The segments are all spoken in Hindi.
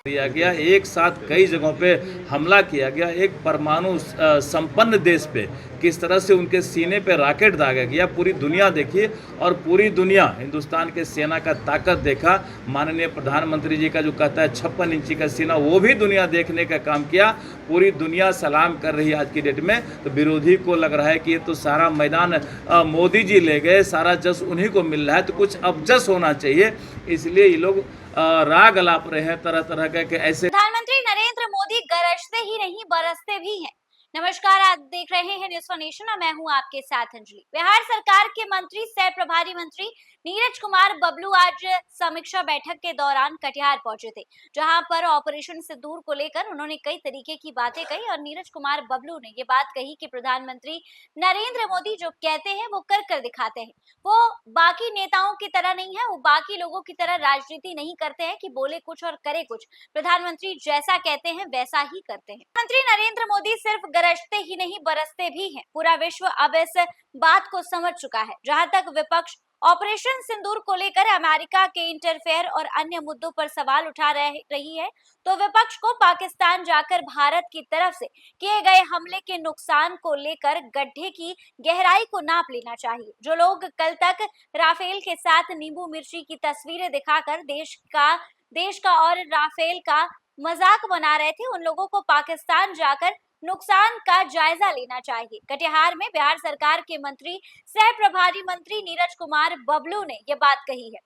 दिया गया, एक साथ कई जगहों पे हमला किया गया। एक परमाणु संपन्न देश पे किस तरह से उनके सीने पे रॉकेट दागा गया, पूरी दुनिया देखी और पूरी दुनिया हिंदुस्तान के सेना का ताकत देखा। माननीय प्रधानमंत्री जी का जो कहता है 56 इंची का सीना, वो भी दुनिया देखने का काम किया। पूरी दुनिया सलाम कर रही है आज की डेट में। तो विरोधी को लग रहा है कि ये तो सारा मैदान मोदी जी ले गए, सारा जस उन्हीं को मिल रहा है, तो कुछ अब जस होना चाहिए। इसलिए ये लोग राग अलाप रहे हैं तरह तरह के ऐसे। प्रधानमंत्री नरेंद्र मोदी गरजते ही नहीं बरसते भी हैं। नमस्कार, आप देख रहे हैं न्यूज़ फॉर नेशन और मैं हूं आपके साथ अंजलि। बिहार सरकार के मंत्री सह प्रभारी मंत्री नीरज कुमार बबलू आज समीक्षा बैठक के दौरान कटिहार पहुंचे थे, जहां पर ऑपरेशन सिंदूर को लेकर उन्होंने कई तरीके की बातें कही और नीरज कुमार बबलू ने ये बात कही कि प्रधानमंत्री नरेंद्र मोदी जो कहते हैं वो कर दिखाते हैं। वो बाकी नेताओं की तरह नहीं है, वो बाकी लोगों की तरह राजनीति नहीं करते हैं कि बोले कुछ और करे कुछ। प्रधानमंत्री जैसा कहते हैं वैसा ही करते हैं। प्रधानमंत्री नरेंद्र मोदी सिर्फ गरजते ही नहीं बरसते भी हैं। पूरा विश्व अब इस बात को समझ चुका है। जहां तक विपक्ष ऑपरेशन सिंदूर को लेकर अमेरिका के इंटरफेयर और अन्य मुद्दों पर सवाल उठा रही है, तो विपक्ष को पाकिस्तान जाकर भारत की तरफ से किए गए हमले के नुकसान को लेकर गड्ढे की गहराई को नाप लेना चाहिए। जो लोग कल तक राफेल के साथ नींबू मिर्ची की तस्वीरें दिखाकर देश का और राफेल का मजाक बना रहे थे, उन लोगों को पाकिस्तान जाकर नुकसान का जायजा लेना चाहिए। कटिहार में बिहार सरकार के मंत्री सह प्रभारी मंत्री नीरज कुमार बबलू ने यह बात कही है।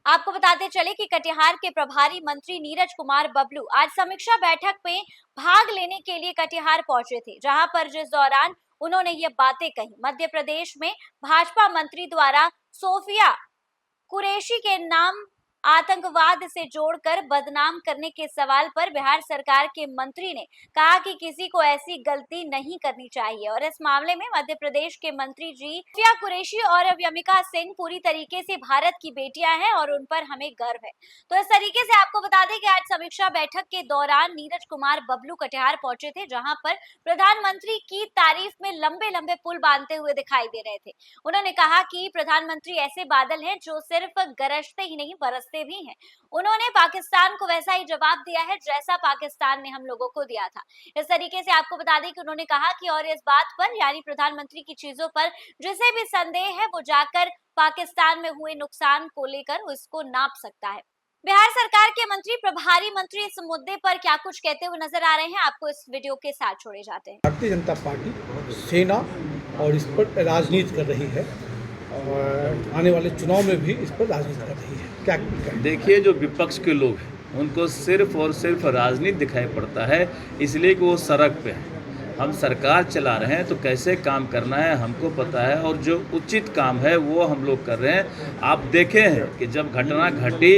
आपको बताते चले कि कटिहार के प्रभारी मंत्री नीरज कुमार बबलू आज समीक्षा बैठक में भाग लेने के लिए कटिहार पहुंचे थे, जहां पर जिस दौरान उन्होंने ये बातें कही। मध्य प्रदेश में भाजपा मंत्री द्वारा सोफिया कुरैशी के नाम आतंकवाद से जोड़कर बदनाम करने के सवाल पर बिहार सरकार के मंत्री ने कहा कि किसी को ऐसी गलती नहीं करनी चाहिए और इस मामले में मध्य प्रदेश के मंत्री जी सोफिया कुरैशी और व्यमिका सिंह पूरी तरीके से भारत की बेटियां हैं और उन पर हमें गर्व है। तो इस तरीके से आपको बता दें कि आज समीक्षा बैठक के दौरान नीरज कुमार बबलू कटिहार पहुंचे थे, जहां पर प्रधानमंत्री की तारीफ में लंबे लंबे पुल बांधते हुए दिखाई दे रहे थे। उन्होंने कहा कि प्रधानमंत्री ऐसे बादल हैं जो सिर्फ गरजते ही नहीं बरसते भी हैं। उन्होंने पाकिस्तान को वैसा ही जवाब दिया है जैसा पाकिस्तान ने हम लोगों को दिया था। इस तरीके से आपको बता दें कि उन्होंने कहा कि और इस बात पर यानी प्रधानमंत्री की चीजों पर जिसे भी संदेह है वो जाकर पाकिस्तान में हुए नुकसान को लेकर उसको नाप सकता है। बिहार सरकार के मंत्री प्रभारी मंत्री इस मुद्दे पर क्या कुछ कहते हुए नजर आ रहे हैं, आपको इस वीडियो के साथ छोड़े जाते हैं। भारतीय जनता पार्टी सेना और इस पर राजनीति कर रही है और आने वाले चुनाव में भी इस पर राजनीति कर रही है। क्या देखिए, जो विपक्ष के लोग हैं उनको सिर्फ और सिर्फ राजनीति दिखाई पड़ता है, इसलिए कि वो सड़क पे हैं। हम सरकार चला रहे हैं तो कैसे काम करना है हमको पता है और जो उचित काम है वो हम लोग कर रहे हैं। आप देखे हैं कि जब घटना घटी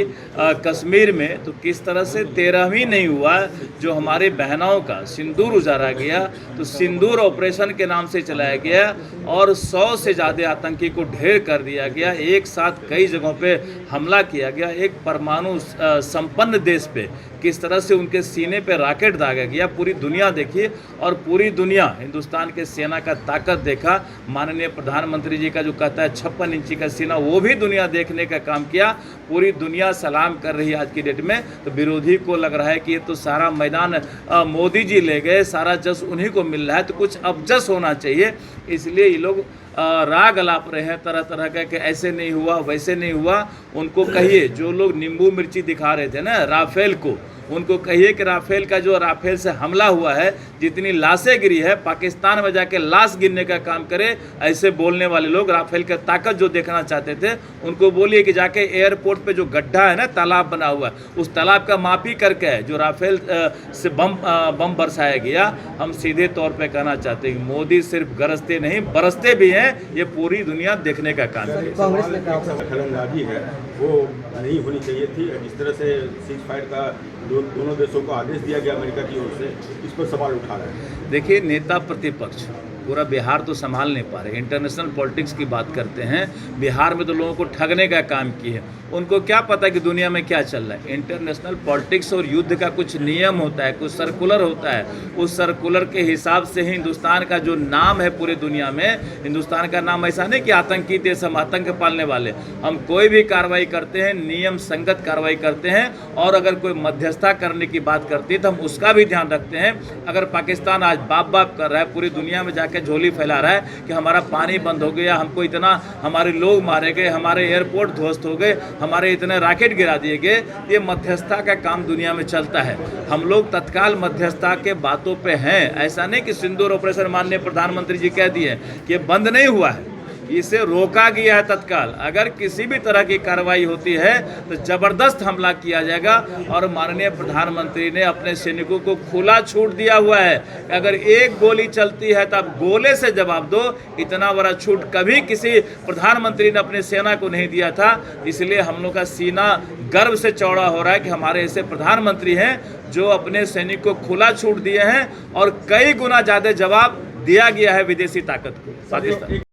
कश्मीर में तो किस तरह से 13वीं नहीं हुआ जो हमारे बहनों का सिंदूर उजाड़ा गया, तो सिंदूर ऑपरेशन के नाम से चलाया गया और 100 से ज़्यादा आतंकी को ढेर कर दिया गया। एक साथ कई जगहों पे हमला किया गया। एक परमाणु संपन्न देश पे किस तरह से उनके सीने पे रॉकेट दागा गया, पूरी दुनिया देखी और पूरी दुनिया हिंदुस्तान के सेना का ताकत देखा। माननीय प्रधानमंत्री जी का जो कहता है 56 इंची का सीना, वो भी दुनिया देखने का काम किया। पूरी दुनिया सलाम कर रही है आज की डेट में। तो विरोधी को लग रहा है कि ये तो सारा मैदान मोदी जी ले गए, सारा जस उन्हीं को मिल रहा है, तो कुछ अब जस होना चाहिए। इसलिए ये लोग राग अलाप रहे हैं तरह तरह के ऐसे नहीं हुआ वैसे नहीं हुआ। उनको कहिए, जो लोग नींबू मिर्ची दिखा रहे थे ना राफेल को, उनको कहिए कि राफेल का जो राफेल से हमला हुआ है, जितनी लाशें गिरी है, पाकिस्तान में जाके लाश गिनने का काम करे। ऐसे बोलने वाले लोग राफेल का ताकत जो देखना चाहते थे, उनको बोलिए कि जाके एयरपोर्ट पे जो गड्ढा है ना, तालाब बना हुआ है, उस तालाब का मापी करके है जो राफेल से बम बरसाया गया। हम सीधे तौर पे कहना चाहते हैं कि मोदी सिर्फ गरजते नहीं बरसते भी हैं, ये पूरी दुनिया देखने का काम है। कांग्रेस ने दखलंदाजी है वो नहीं होनी चाहिए थी। जिस तरह से सीज फायर का दोनों देशों को आदेश दिया गया अमेरिका की ओर से, इस पर सवाल उठा रहे हैं। देखिए, नेता प्रतिपक्ष पूरा बिहार तो संभाल नहीं पा रहे। इंटरनेशनल पॉलिटिक्स की बात करते हैं, बिहार में तो लोगों को ठगने का काम किए। उनको क्या पता कि दुनिया में क्या चल रहा है। इंटरनेशनल पॉलिटिक्स और युद्ध का कुछ नियम होता है, कुछ सर्कुलर होता है। उस सर्कुलर के हिसाब से ही हिंदुस्तान का जो नाम है पूरे दुनिया में, हिंदुस्तान का नाम ऐसा नहीं कि आतंकी देश, हम आतंक पालने वाले। हम कोई भी कार्रवाई करते हैं नियम संगत कार्रवाई करते हैं, और अगर कोई मध्यस्थता करने की बात करती है तो हम उसका भी ध्यान रखते हैं। अगर पाकिस्तान आज बाप बाप कर रहा है, पूरी दुनिया में जाके झोली फैला रहा है कि हमारा पानी बंद हो गया, हमको इतना, हमारे लोग मारे गए, हमारे एयरपोर्ट ध्वस्त हो गए, हमारे इतने रॉकेट गिरा दिए गए, ये मध्यस्थता का काम दुनिया में चलता है। हम लोग तत्काल मध्यस्थता के बातों पे हैं। ऐसा नहीं कि सिंदूर ऑपरेशन माननीय प्रधानमंत्री जी कह दिए कि ये बंद नहीं हुआ है, इसे रोका गया है तत्काल। अगर किसी भी तरह की कार्रवाई होती है तो जबरदस्त हमला किया जाएगा। और माननीय प्रधानमंत्री ने अपने सैनिकों को खुला छूट दिया हुआ है, अगर एक गोली चलती है तो आप गोले से जवाब दो। इतना बड़ा छूट कभी किसी प्रधानमंत्री ने अपनी सेना को नहीं दिया था। इसलिए हम लोग का सीना गर्व से चौड़ा हो रहा है कि हमारे ऐसे प्रधानमंत्री हैं जो अपने सैनिक को खुला छूट दिए हैं, और कई गुना ज़्यादा जवाब दिया गया है विदेशी ताकत को, पाकिस्तान।